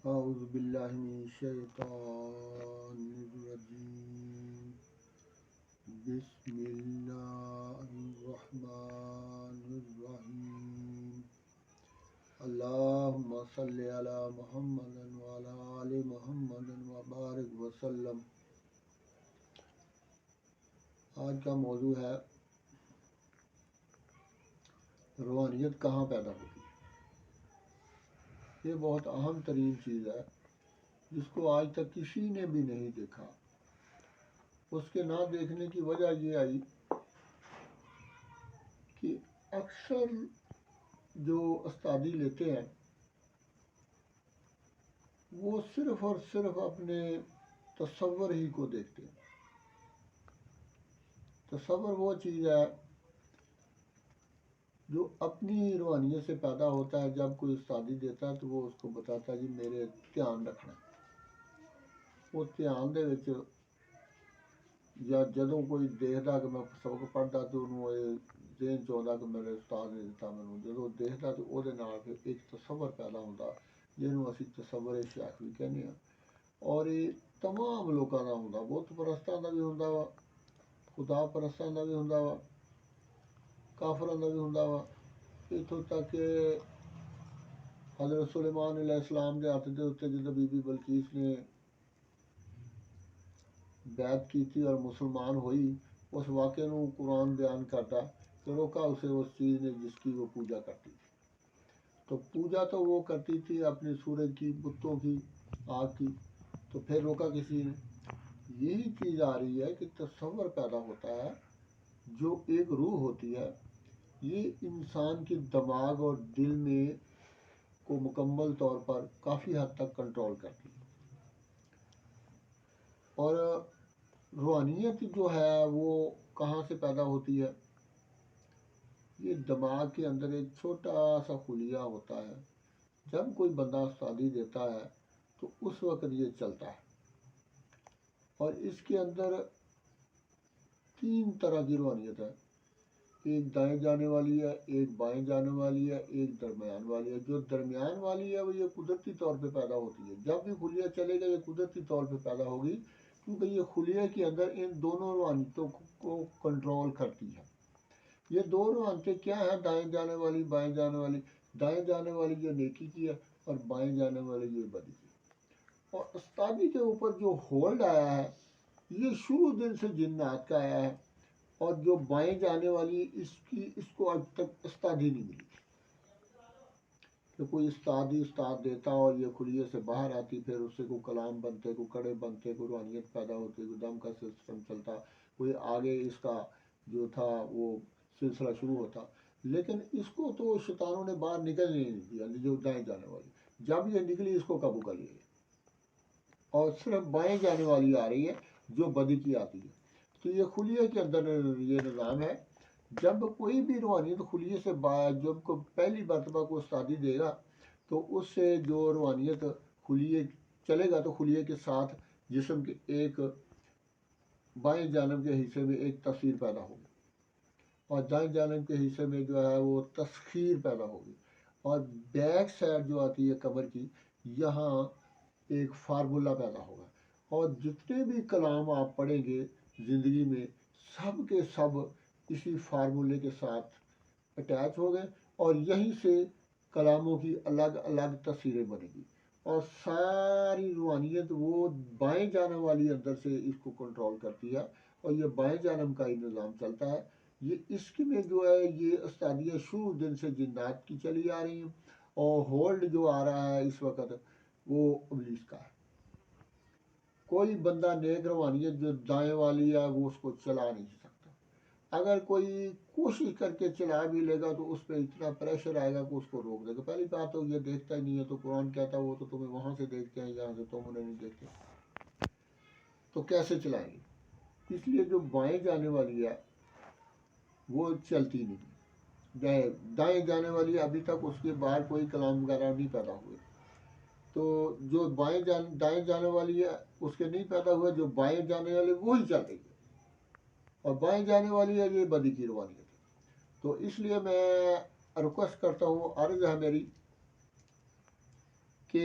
أعوذ بالله من الشيطان الرجيم. بسم الله الرحمن الرحيم. اللهم صل على محمد وعلى آل محمد وبارك وسلم. آج کا موضوع ہے روحانیت کہاں پیدا ہوتی ہے. یہ بہت اہم ترین چیز ہے جس کو آج تک کسی نے بھی نہیں دیکھا. اس کے نہ دیکھنے کی وجہ یہ آئی کہ اکثر جو استادی لیتے ہیں وہ صرف اور صرف اپنے تصور ہی کو دیکھتے ہیں. تصور وہ چیز ہے جو اپنی روحانیت سے پیدا ہوتا ہے. جب کوئی استادی دیتا ہے تو وہ اس کو بتاتا ہے جی میرے دھیان رکھنا. وہ دھیان دے وچ یا جدوں کوئی دیکھتا کہ میں سبق پڑھتا تو انہوں ذہن چاہتا کہ میرے استاد نے دیتا مینوں. جدوں دیکھتا تو وہ پھر ایک تصور پیدا ہوتا جنہوں اسی تصور شیخ بھی کہنے ہیں. اور یہ تمام لوگوں کا ہوتا. بت پرستاں کا بھی ہوتا وا, خدا پرستاں کا بھی ہوتا وا, کافراں کا بھی ہوتا وا. اتوں تک کہ حضرت سلیمان علیہ السلام کے ہاتھ کے اتنے جدوں بی بی بلقیس نے بیعت کی تھی اور مسلمان ہوئی, اس واقعے کو قرآن بیان کرتا کہ روکا اسے اس چیز نے جس کی وہ پوجا کرتی تھی. تو پوجا تو وہ کرتی تھی اپنے سورج کی, بتوں کی, آگ کی. تو پھر روکا کسی نے. یہی چیز آ رہی ہے کہ تصور پیدا ہوتا ہے جو ایک روح ہوتی ہے. یہ انسان کے دماغ اور دل میں کو مکمل طور پر کافی حد تک کنٹرول کرتی ہے. اور روحانیت جو ہے وہ کہاں سے پیدا ہوتی ہے. یہ دماغ کے اندر ایک چھوٹا سا خلیہ ہوتا ہے. جب کوئی بندہ استادی دیتا ہے تو اس وقت یہ چلتا ہے. اور اس کے اندر 3 طرح کی روحانیت ہے. ایک دائیں جانے والی ہے, ایک بائیں جانے والی ہے, ایک درمیان والی ہے. جو درمیان والی ہے وہ یہ قدرتی طور پہ پیدا ہوتی ہے. جب بھی خلیہ چلے گا یہ قدرتی طور پہ پیدا ہوگی کیونکہ یہ خلیہ کے اندر ان دونوں روحانیتوں کو کنٹرول کرتی ہے. یہ 2 روحانیتیں کیا ہیں, دائیں جانے والی, بائیں جانے والی. دائیں جانے والی یہ نیکی کی ہے اور بائیں جانے والی یہ بدی کی. اور استادی کے اوپر جو ہولڈ آیا ہے یہ شروع دن سے جنات کا آیا ہے. اور جو بائیں جانے والی اس کو اب تک استادی نہیں ملی کہ کوئی استاد دیتا اور یہ خلیے سے باہر آتی, پھر اس سے کوئی کلام بنتے, کوئی کڑے بنتے, کوئی روحانیت پیدا ہوتی, کوئی دم کا سسٹم چلتا, کوئی آگے اس کا جو تھا وہ سلسلہ شروع ہوتا. لیکن اس کو تو شیطانوں نے باہر نکلنے نہیں دیا. جو دائیں جانے والی جب یہ نکلی اس کو قابو کر لیا اور صرف بائیں جانے والی آ رہی ہے جو بدی کی آتی ہے. تو یہ خلیے کے اندر یہ نظام ہے. جب کوئی بھی روحانیت خلیے سے جب کو پہلی مرتبہ کو استادی دے گا تو اس سے جو روحانیت خلیے چلے گا تو خلیے کے ساتھ جسم کے ایک بائیں جانب کے حصے میں ایک تصویر پیدا ہوگی اور دائیں جانب کے حصے میں جو ہے وہ تسخیر پیدا ہوگی. اور بیک سائڈ جو آتی ہے کمر کی یہاں ایک فارمولہ پیدا ہوگا. اور جتنے بھی کلام آپ پڑھیں گے زندگی میں سب کے سب اسی فارمولے کے ساتھ اٹیچ ہو گئے اور یہیں سے کلاموں کی الگ الگ تصویریں بنے گی. اور ساری روحانیت وہ بائیں جانب والی اندر سے اس کو کنٹرول کرتی ہے اور یہ بائیں جانب کا ہی نظام چلتا ہے. یہ اس کی میں جو ہے یہ استادیاں شروع دن سے جنات کی چلی آ رہی ہیں اور ہولڈ جو آ رہا ہے اس وقت وہ ابلیس کا ہے. کوئی بندہ نیک روحانیت جو دائیں والی ہے وہ اس کو چلا نہیں سکتا. اگر کوئی کوشش کر کے چلا بھی لے گا تو اس پہ اتنا پریشر آئے گا کہ اس کو روک دے گا. پہلی بات تو یہ دیکھتا ہی نہیں ہے, تو قرآن کہتا ہے وہ تو تمہیں وہاں سے دیکھتے ہیں یہاں سے تم انہیں نہیں دیکھتے, تو کیسے چلائیں گے. اس لیے جو بائیں جانے والی ہے وہ چلتی نہیں. دائیں جانے والی ابھی تک اس کے باہر کوئی کلام وغیرہ نہیں پیدا ہوئے. تو جو دائیں جانے والی ہے اس کے نہیں پیدا ہوئے, جو بائیں جانے والی وہی چل رہی ہے. اور بائیں جانے والی ہے یہ بدی کی روانیت ہے. تو اس لیے میں ریکویسٹ کرتا ہوں, عرض ہے میری کہ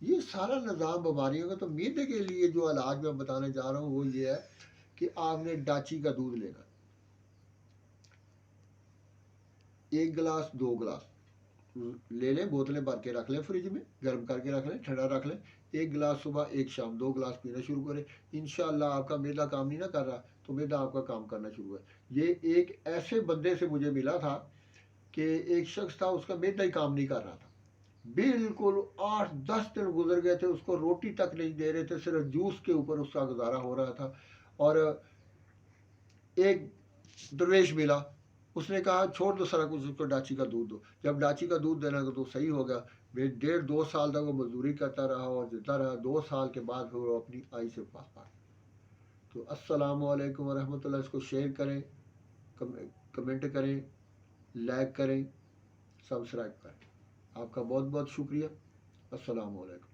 یہ سارا نظام بیماریوں کا. تو میدے کے لیے جو علاج میں بتانے جا رہا ہوں وہ یہ ہے کہ آپ نے ڈاچی کا دودھ لینا, 1 گلاس 2 گلاس لے لیں, بوتلیں بھر کے رکھ لیں فریج میں, گرم کر کے رکھ لیں, ٹھنڈا رکھ لیں. 1 گلاس صبح 1 شام, 2 گلاس پینا شروع کریں. انشاءاللہ آپ کا میدا کام نہیں نہ کر رہا تو میدا آپ کا کام کرنا شروع ہے. یہ ایک ایسے بندے سے مجھے ملا تھا کہ ایک شخص تھا, اس کا میدا ہی کام نہیں کر رہا تھا, بالکل 8 10 دن گزر گئے تھے, اس کو روٹی تک نہیں دے رہے تھے, صرف جوس کے اوپر اس کا گزارا ہو رہا تھا. اور ایک درویش ملا, اس نے کہا چھوڑ دو سارا کچھ, اس کو ڈاچی کا دودھ دو. جب ڈاچی کا دودھ دینا تو صحیح ہو گیا. 1.5 2 سال تک وہ مزدوری کرتا رہا اور دیتا رہا. 2 سال کے بعد پھر وہ اپنی آئی سے پاس پا. تو السلام علیکم ورحمۃ اللہ. اس کو شیئر کریں, کمنٹ کریں, لائک کریں, سبسکرائب کریں. آپ کا بہت بہت شکریہ. السلام علیکم.